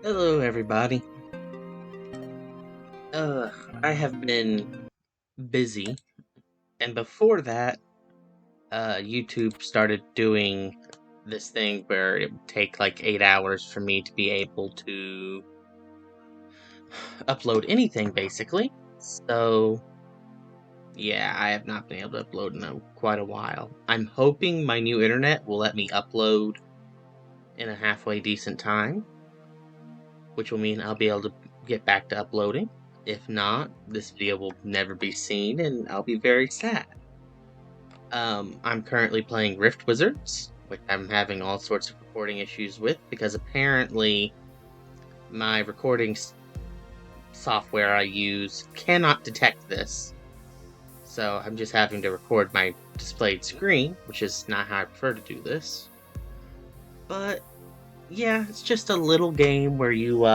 Hello, everybody. I have been busy, and before that, YouTube started doing this thing where it would take like 8 hours for me to be able to upload anything, basically. So, yeah, I have not been able to upload in quite a while. I'm hoping my new internet will let me upload in a halfway decent time, which will mean I'll be able to get back to uploading. If not, this video will never be seen, and I'll be very sad. I'm currently playing Rift Wizards, which I'm having all sorts of recording issues with, because apparently my recording software I use cannot detect this. So I'm just having to record my displayed screen, which is not how I prefer to do this. But, yeah, it's just a little game where you,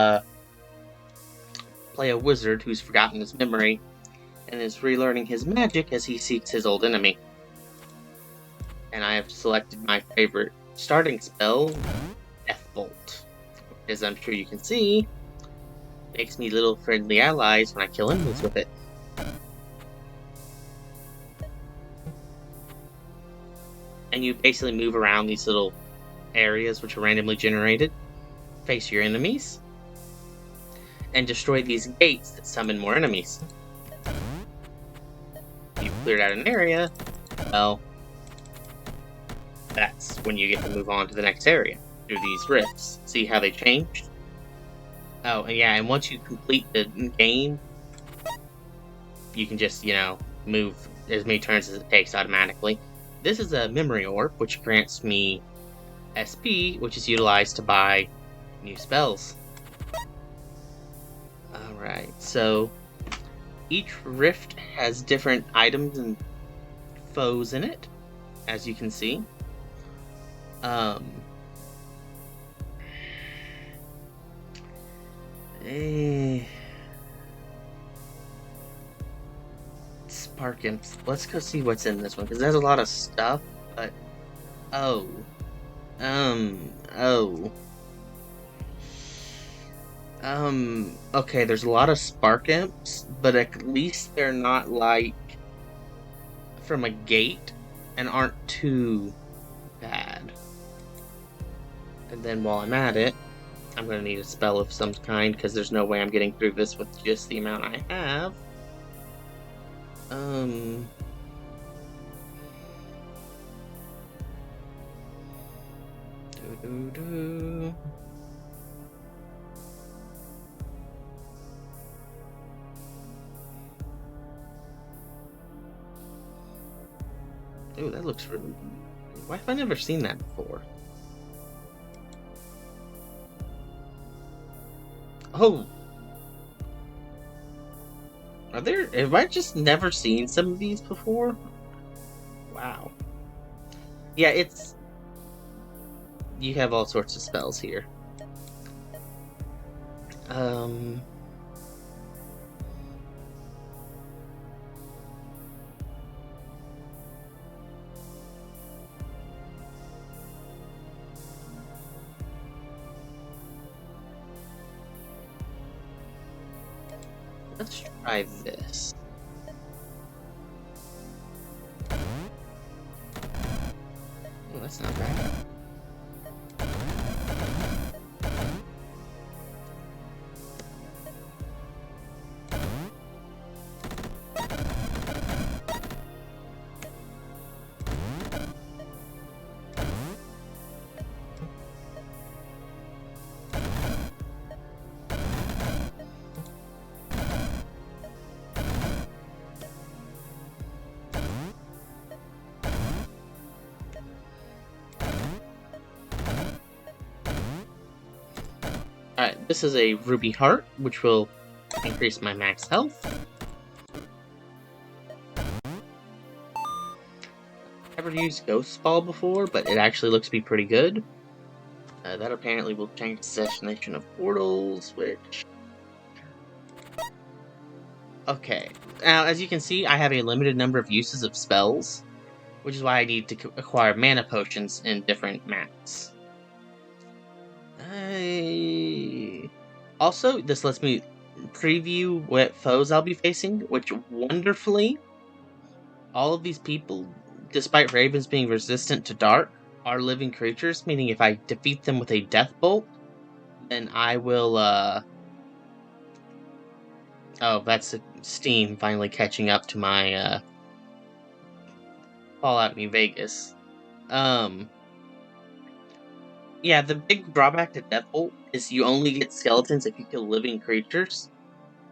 play a wizard who's forgotten his memory and is relearning his magic as he seeks his old enemy. And I have selected my favorite starting spell, Death Bolt. As I'm sure you can see, makes me little friendly allies when I kill enemies with it. And you basically move around these little areas which are randomly generated, face your enemies, and destroy these gates that summon more enemies. If you've cleared out an area, well, that's when you get to move on to the next area through these rifts. See how they changed? Oh, and yeah, and once you complete the game, you can just, move as many turns as it takes automatically. This is a memory orb, which grants me SP, which is utilized to buy new spells. Alright, so each rift has different items and foes in it, as you can see. Spark Imps. Let's go see what's in this one, because there's a lot of stuff, but... Oh. Oh. Okay, there's a lot of Spark Imps, but at least they're not, like, from a gate, and aren't too bad. And then while I'm at it, I'm gonna need a spell of some kind, because there's no way I'm getting through this with just the amount I have. Ooh, that looks really... Why have I never seen that before? Oh! Have I just never seen some of these before? Wow. Yeah, you have all sorts of spells here. Let's try this. Oh, that's not bad. Alright, this is a Ruby Heart, which will increase my max health. Never used Ghost Ball before, but it actually looks to be pretty good. That apparently will change the destination of portals, which... Okay, now as you can see, I have a limited number of uses of spells, which is why I need to acquire mana potions in different maps. Also, this lets me preview what foes I'll be facing, which wonderfully, all of these people, despite ravens being resistant to dark, are living creatures, meaning if I defeat them with a death bolt, then I will, oh, that's Steam finally catching up to my, Fallout New Vegas. Yeah, the big drawback to Deathbolt is you only get skeletons if you kill living creatures.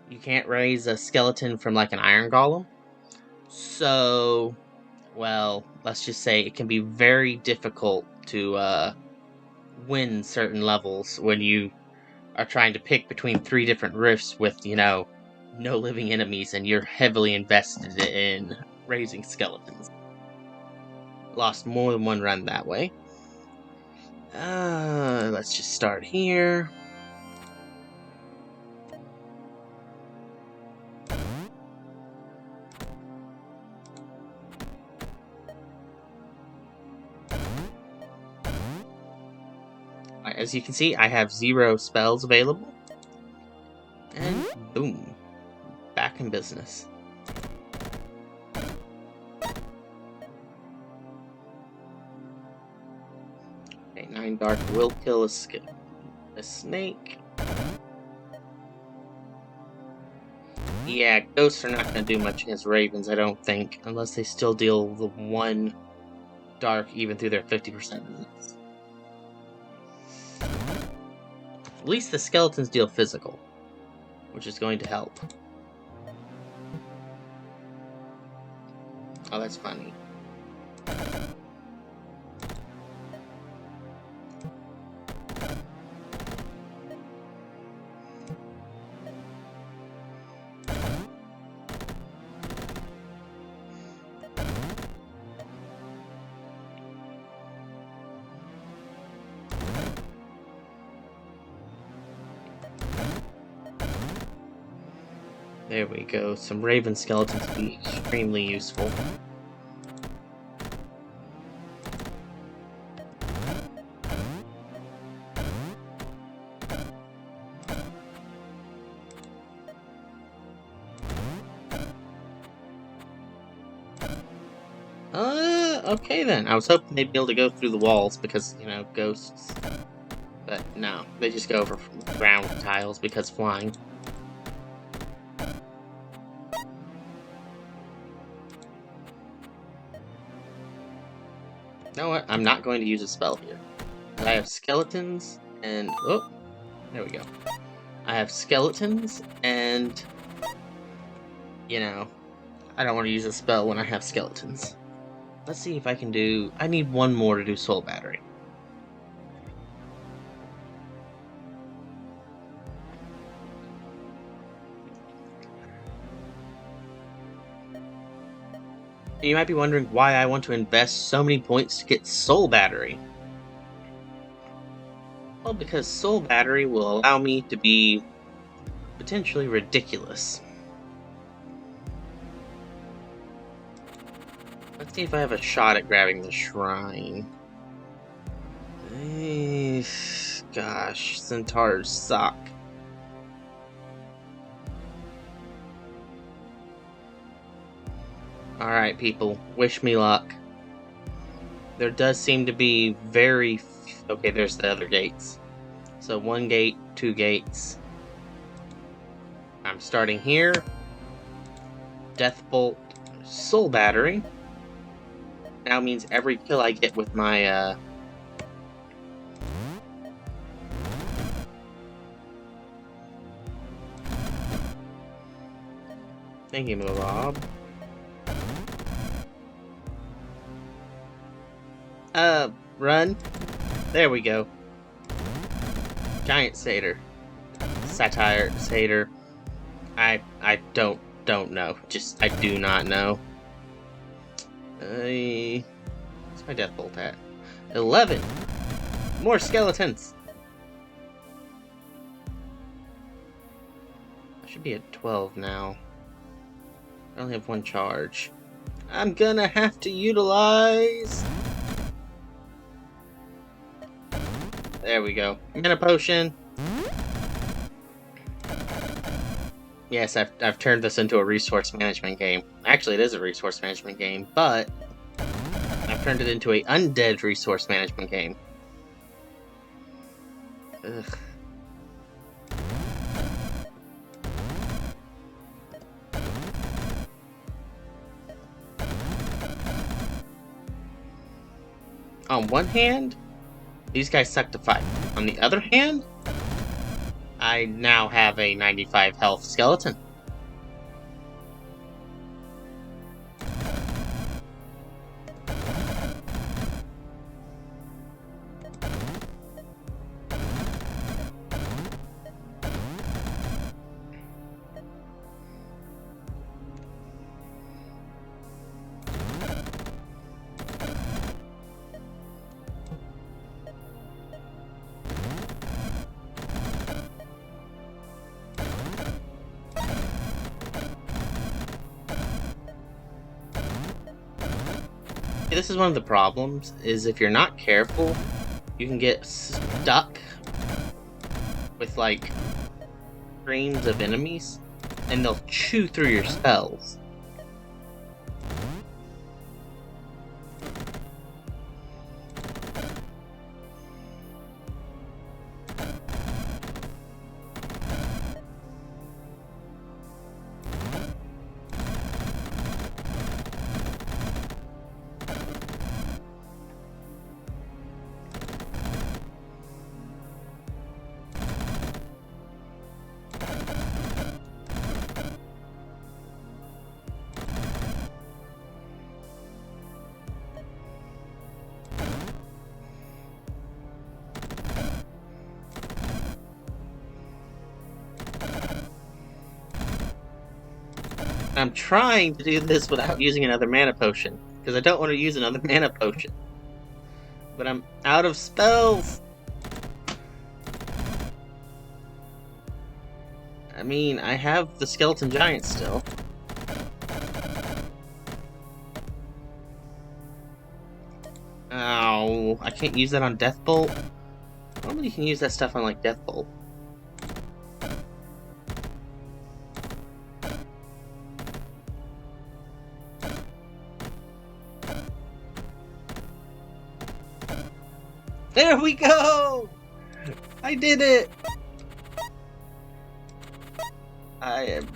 You can't raise a skeleton from like an iron golem. So, well, let's just say it can be very difficult to win certain levels when you are trying to pick between 3 different rifts with, no living enemies and you're heavily invested in raising skeletons. Lost more than one run that way. Let's just start here. As you can see, I have 0 spells available. And boom. Back in business. Okay, 9 dark will kill a snake. Yeah, ghosts are not going to do much against ravens, I don't think, unless they still deal the 1 dark even through their 50% visits. At least the skeletons deal physical, which is going to help. Oh, that's funny. There we go. Some raven skeletons would be extremely useful. Okay then. I was hoping they'd be able to go through the walls because, ghosts. But no, they just go over ground tiles because flying. You know what? I'm not going to use a spell here. I have skeletons and... oh, there we go. I have skeletons and... I don't want to use a spell when I have skeletons. Let's see if I can do... I need 1 more to do Soul Battery. You might be wondering why I want to invest so many points to get Soul Battery. Well, because Soul Battery will allow me to be potentially ridiculous. Let's see if I have a shot at grabbing the shrine. Gosh, centaurs suck. Alright, people, wish me luck. There does seem to be very... okay, there's the other gates. So 1 gate, 2 gates. I'm starting here. Deathbolt, Soul Battery. Now means every kill I get with my, Thank you, Rob. Run. There we go. Giant Satyr. Satyr. I don't know. I do not know. Where's my death bolt at? 11! More skeletons! I should be at 12 now. I only have 1 charge. I'm gonna have to utilize... there we go. Mana potion. Yes, I've turned this into a resource management game. Actually, it is a resource management game, but I've turned it into a undead resource management game. Ugh. On one hand, these guys suck to fight. On the other hand, I now have a 95 health skeleton. This is one of the problems, is if you're not careful, you can get stuck with, like, streams of enemies, and they'll chew through your spells. I'm trying to do this without using another mana potion, because I don't want to use another mana potion. But I'm out of spells! I mean, I have the Skeleton Giant still. Ow, I can't use that on Deathbolt? Normally you can use that stuff on, like, Deathbolt. There we go! I did it! I am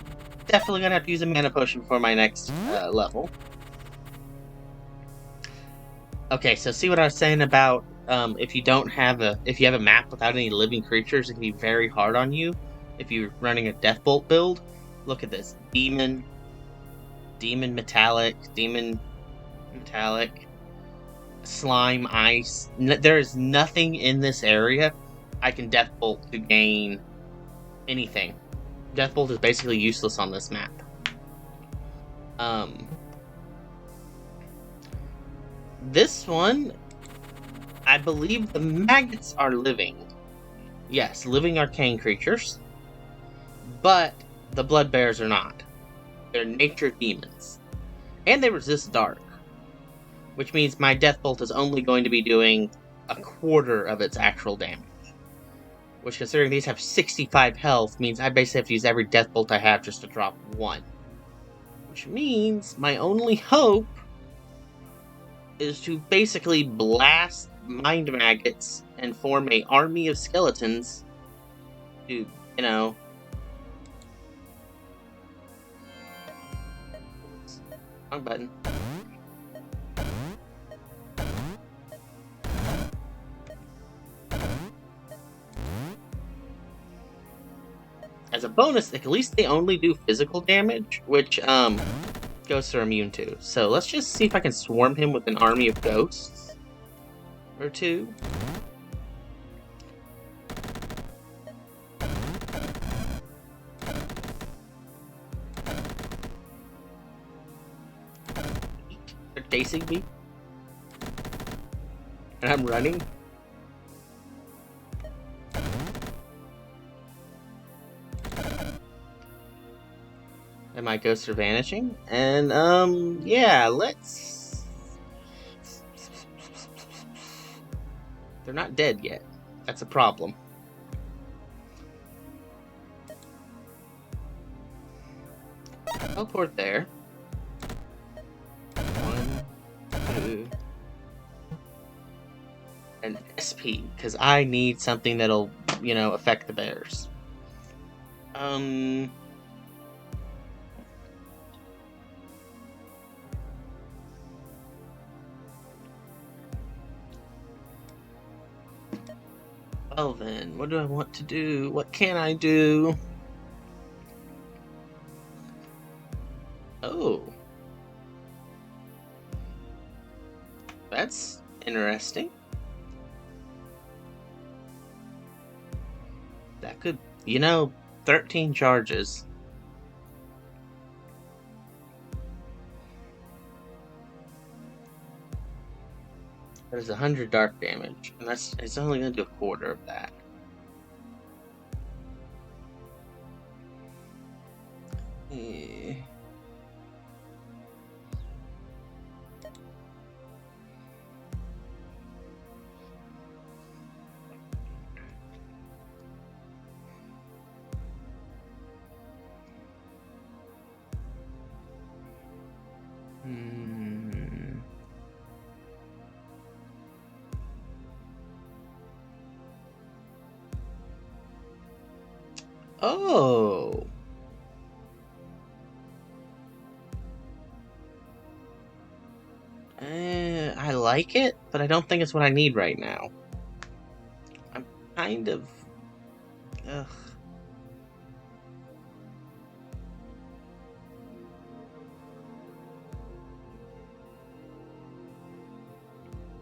definitely gonna have to use a mana potion for my next level. Okay, so see what I was saying about if you have a map without any living creatures, it can be very hard on you if you're running a Deathbolt build. Look at this. Demon metallic, slime, ice. There is nothing in this area I can Deathbolt to gain anything. Deathbolt is basically useless on this map. This one, I believe the maggots are living. Yes, living arcane creatures. But the blood bears are not. They're nature demons. And they resist dark. Which means my Deathbolt is only going to be doing a quarter of its actual damage. Which, considering these have 65 health, means I basically have to use every Deathbolt I have just to drop one. Which means my only hope is to basically blast mind maggots and form an army of skeletons to, wrong button. As a bonus, at least they only do physical damage, which ghosts are immune to. So let's just see if I can swarm him with an army of ghosts or two. They're chasing me, and I'm running. And my ghosts are vanishing. And, yeah, let's... They're not dead yet. That's a problem. Teleport there. 1, 2, and SP, because I need something that'll, affect the bears. Well then, what do I want to do? What can I do? Oh. That's interesting. That could, 13 charges. There's 100 dark damage, and it's only going to do a quarter of that. Oh. I like it, but I don't think it's what I need right now. I'm kind of... Ugh.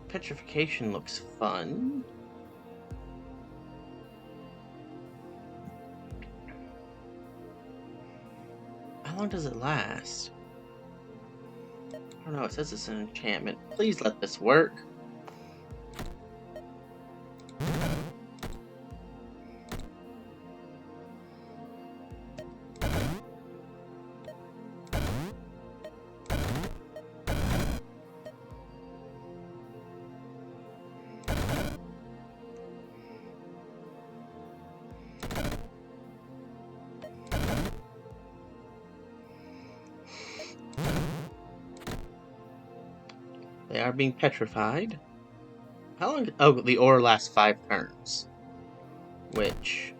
Petrification looks fun. How long does it last? I don't know, it says it's an enchantment. Please let this work. They are being petrified. How long? Oh, the aura lasts 5 turns. Which...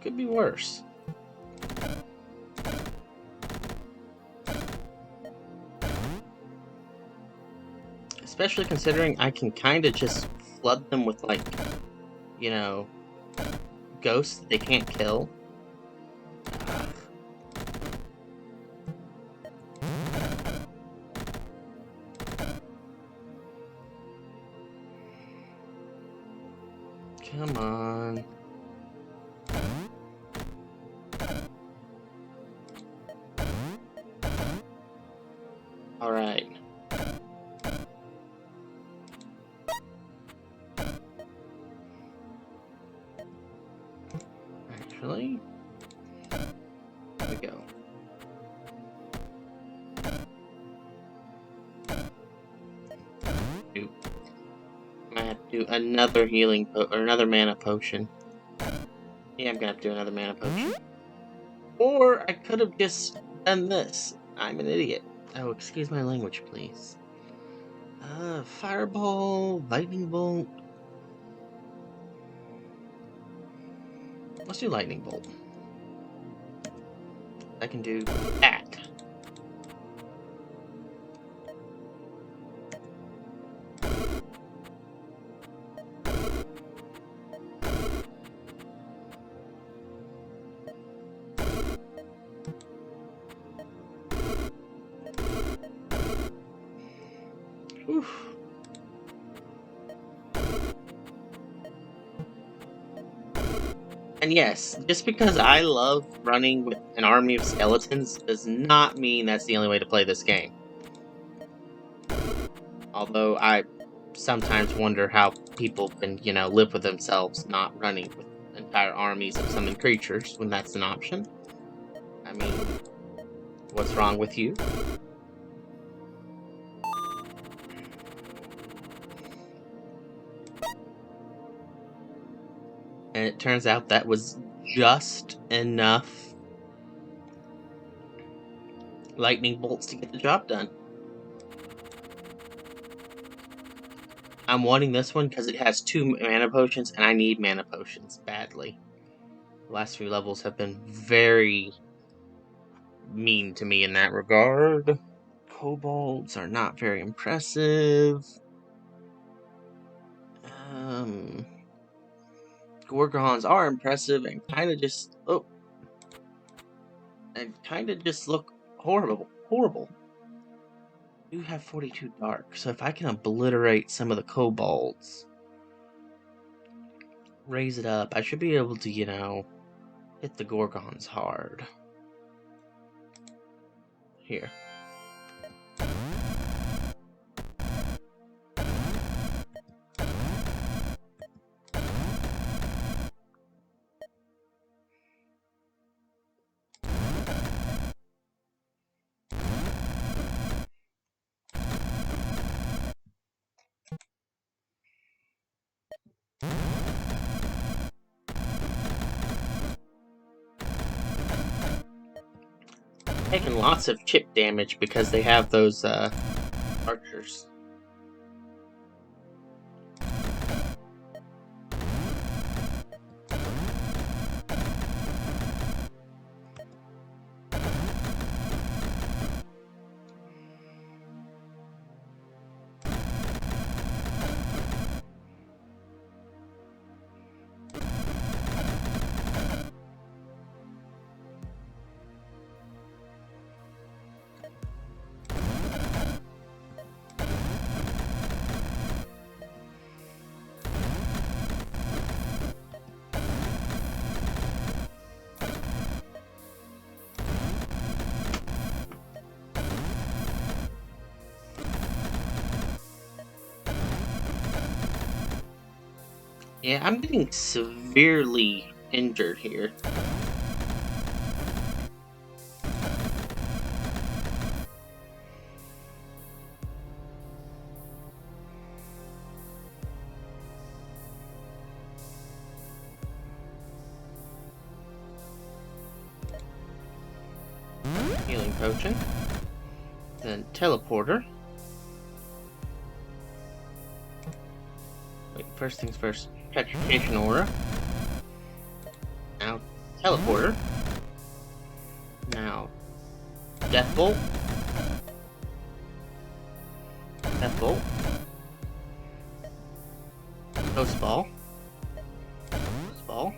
could be worse. Especially considering I can kind of just flood them with, ghosts that they can't kill. Come on. Alright. Actually, here we go. I have to do another healing or another mana potion. Yeah, I'm gonna have to do another mana potion. Or I could have just done this. I'm an idiot. Oh, excuse my language, please. Fireball, lightning bolt. Let's do lightning bolt. I can do that. Oof. And yes, just because I love running with an army of skeletons does not mean that's the only way to play this game. Although I sometimes wonder how people can, live with themselves not running with entire armies of summoned creatures when that's an option. I mean, what's wrong with you? And it turns out that was just enough lightning bolts to get the job done. I'm wanting this one because it has 2 mana potions, and I need mana potions badly. The last few levels have been very mean to me in that regard. Kobolds are not very impressive. Gorgons are impressive and kind of just look horrible. I do have 42 dark, so if I can obliterate some of the kobolds, raise it up, I should be able to, hit the Gorgons hard. Here. Taking lots of chip damage because they have those archers. Yeah, I'm getting severely injured here. Healing potion. Then teleporter. Wait, first things first. Petrification aura. Now, teleporter. Now, death bolt. Death bolt. Ghost ball. Ghost ball.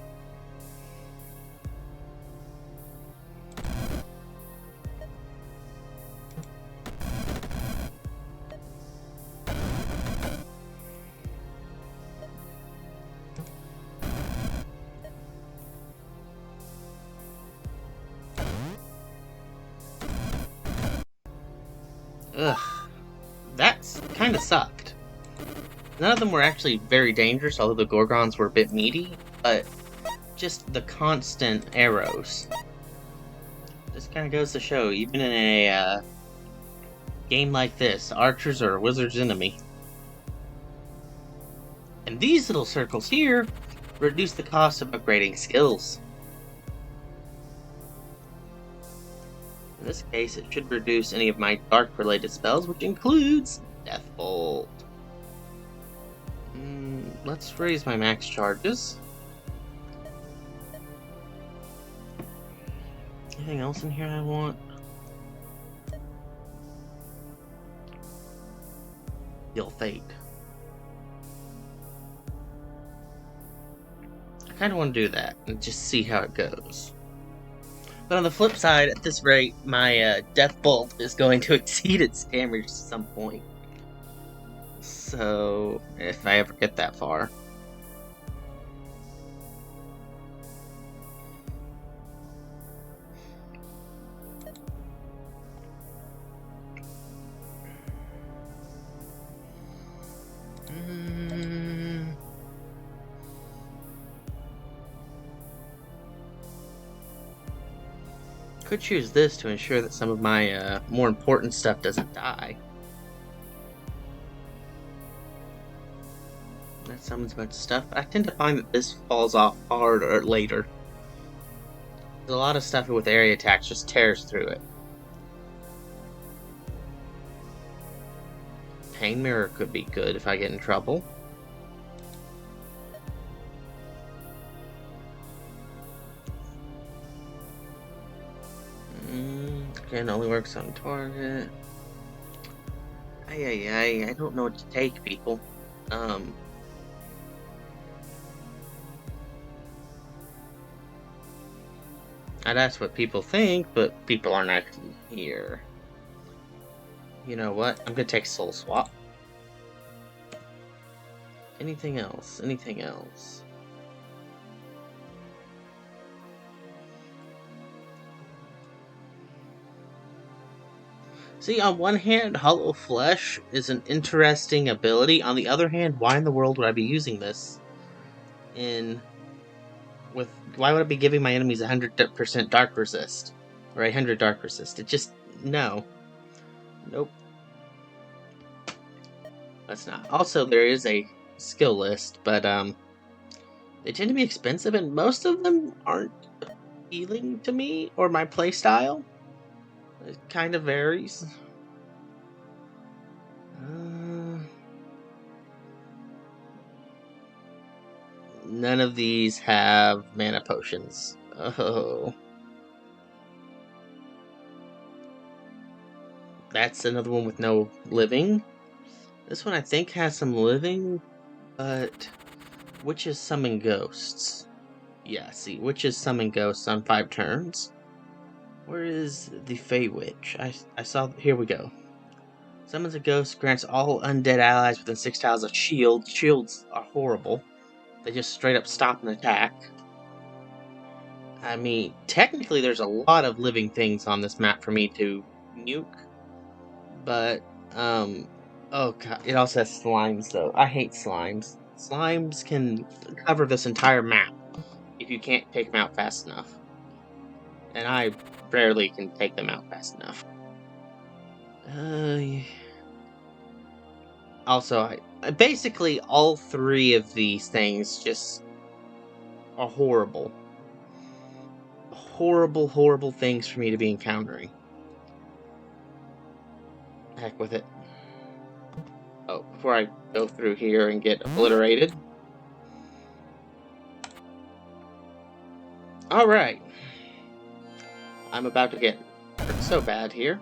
Ugh. That's kind of sucked. None of them were actually very dangerous, although the Gorgons were a bit meaty, but just the constant arrows. Just kind of goes to show, even in a game like this, archers are a wizard's enemy. And these little circles here reduce the cost of upgrading skills. In this case, it should reduce any of my dark-related spells, which includes Death Bolt. Let's raise my max charges. Anything else in here I want? Heal Fate. I kind of want to do that and just see how it goes. But on the flip side, at this rate, my Death Bolt is going to exceed its damage at some point. So, if I ever get that far. Could choose this to ensure that some of my more important stuff doesn't die. That summons a bunch of stuff. I tend to find that this falls off hard or later. There's a lot of stuff with area attacks just tears through it. Pain Mirror could be good if I get in trouble. Again, only works on target. I don't know what to take, people. I'd ask what people think, but people aren't actually here. You know what? I'm gonna take Soul Swap. Anything else? Anything else? See, on one hand, Hollow Flesh is an interesting ability. On the other hand, why in the world would I be using this? Why would I be giving my enemies 100% Dark Resist? Or 100 Dark Resist? It just... no. Nope. That's not. Also, there is a skill list, but they tend to be expensive, and most of them aren't appealing to me or my playstyle. It kind of varies. None of these have mana potions. Oh. That's another one with no living. This one I think has some living, but witches summon ghosts. Yeah, see, witches summon ghosts on 5 turns. Where is the Fey Witch? I saw... here we go. Summons a ghost, grants all undead allies within 6 tiles of shield. Shields are horrible. They just straight up stop an attack. I mean, technically there's a lot of living things on this map for me to nuke. But, oh god, it also has slimes though. I hate slimes. Slimes can cover this entire map if you can't take them out fast enough. And I rarely can take them out fast enough. Also, basically all 3 of these things just are horrible. Horrible, horrible things for me to be encountering. Heck with it. Oh, before I go through here and get obliterated. Alright. I'm about to get hurt so bad here.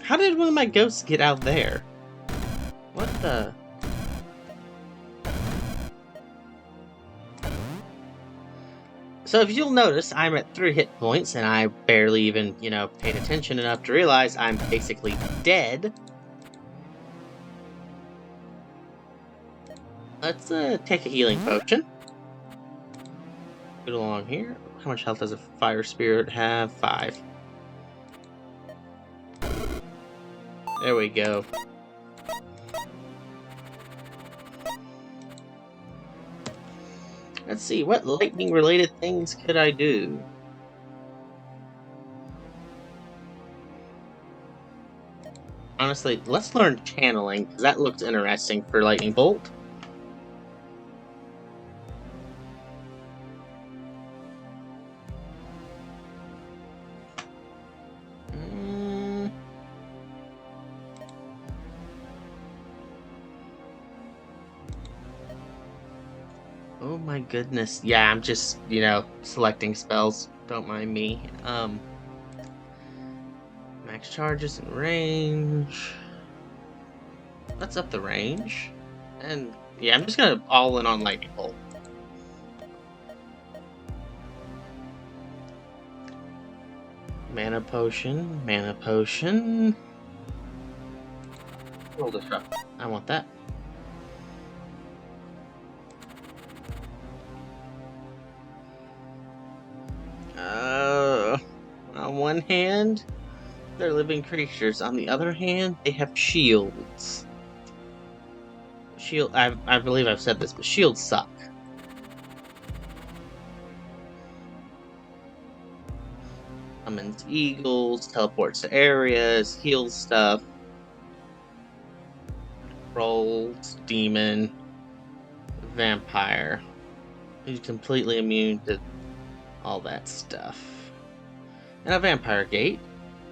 How did one of my ghosts get out there? What the... So if you'll notice, I'm at 3 hit points, and I barely even, paid attention enough to realize I'm basically dead. Let's take a healing potion. Get along here. How much health does a fire spirit have? 5. There we go. Let's see, what lightning-related things could I do? Honestly, let's learn channeling, because that looks interesting for Lightning Bolt. Oh my goodness. Yeah, I'm just, selecting spells. Don't mind me. Max charges and range. Let's up the range. And, yeah, I'm just gonna all in on Lightning Bolt. Mana potion, mana potion. World disrupt. I want that. On one hand, they're living creatures. On the other hand, they have shields. I believe I've said this, but shields suck. Summons eagles, teleports to areas, heals stuff. Trolls, demon, vampire. He's completely immune to all that stuff. And a vampire gate.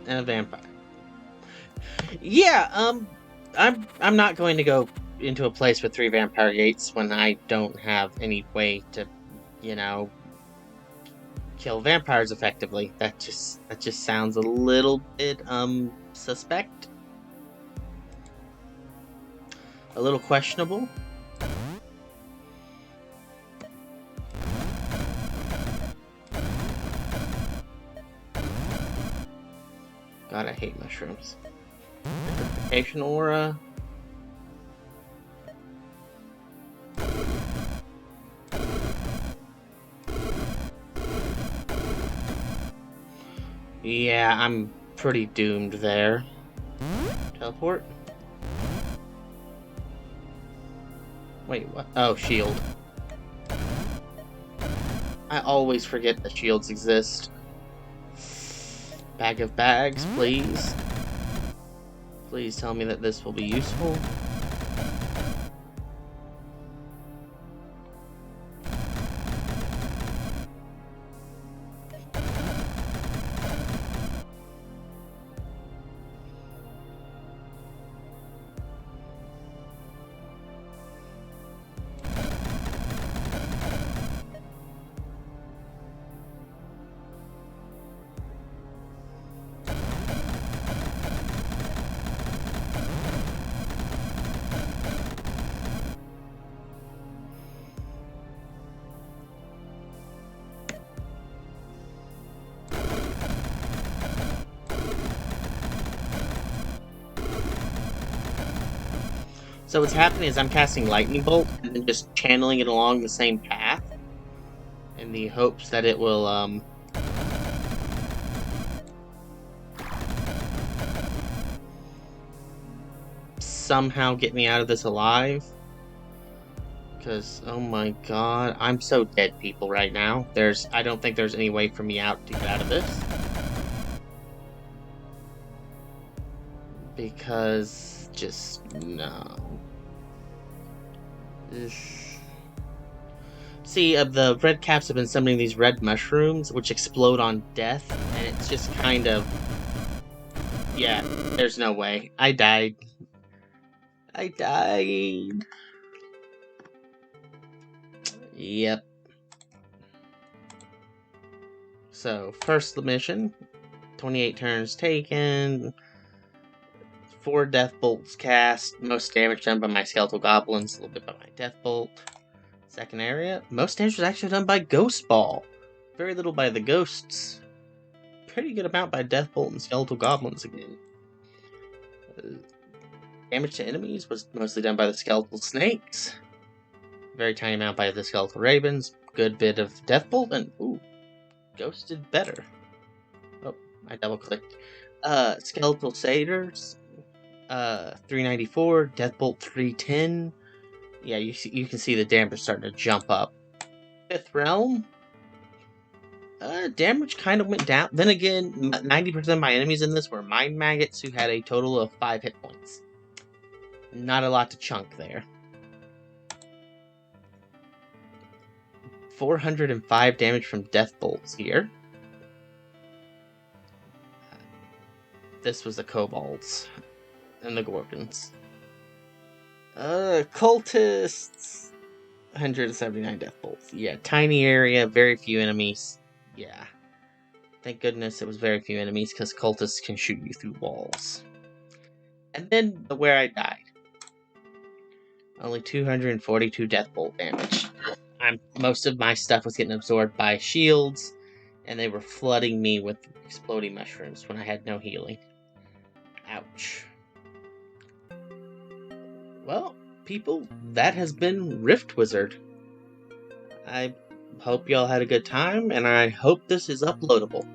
And a vampire. Yeah, I'm not going to go into a place with 3 vampire gates when I don't have any way to, kill vampires effectively. That just sounds a little bit suspect. A little questionable. God, I hate mushrooms. Petrification aura. Yeah, I'm pretty doomed there. Teleport? Wait, what? Oh, shield. I always forget that shields exist. Bag of bags, please. Please tell me that this will be useful. So what's happening is I'm casting Lightning Bolt and then just channeling it along the same path in the hopes that it will, somehow get me out of this alive. Because, oh my god, I'm so dead, people, right now. I don't think there's any way for me to get out of this. Because, just, no. See, the red caps have been summoning these red mushrooms, which explode on death, and it's just kind of... Yeah, there's no way. I died. I died. Yep. So, first mission, 28 turns taken, 4 death bolts cast, most damage done by my skeletal goblins, a little bit by my death bolt. Second area, most damage was actually done by ghost ball. Very little by the ghosts. Pretty good amount by death bolt and skeletal goblins again. Damage to enemies was mostly done by the skeletal snakes. Very tiny amount by the skeletal ravens. Good bit of death bolt, and ooh, ghost did better. Oh, I double clicked. Skeletal satyrs, 394. Death bolt 310. Yeah, you can see the damage starting to jump up. Fifth realm. Damage kind of went down. Then again, 90% of my enemies in this were mind maggots who had a total of 5 hit points. Not a lot to chunk there. 405 damage from death bolts here. This was the kobolds and the gorgons. Cultists. 179 death bolts. Yeah, tiny area, very few enemies. Yeah. Thank goodness it was very few enemies, because cultists can shoot you through walls. And then where I died. Only 242 death bolt damage. Most of my stuff was getting absorbed by shields, and they were flooding me with exploding mushrooms when I had no healing. Ouch. Well, people, that has been Rift Wizard. I hope y'all had a good time, and I hope this is uploadable.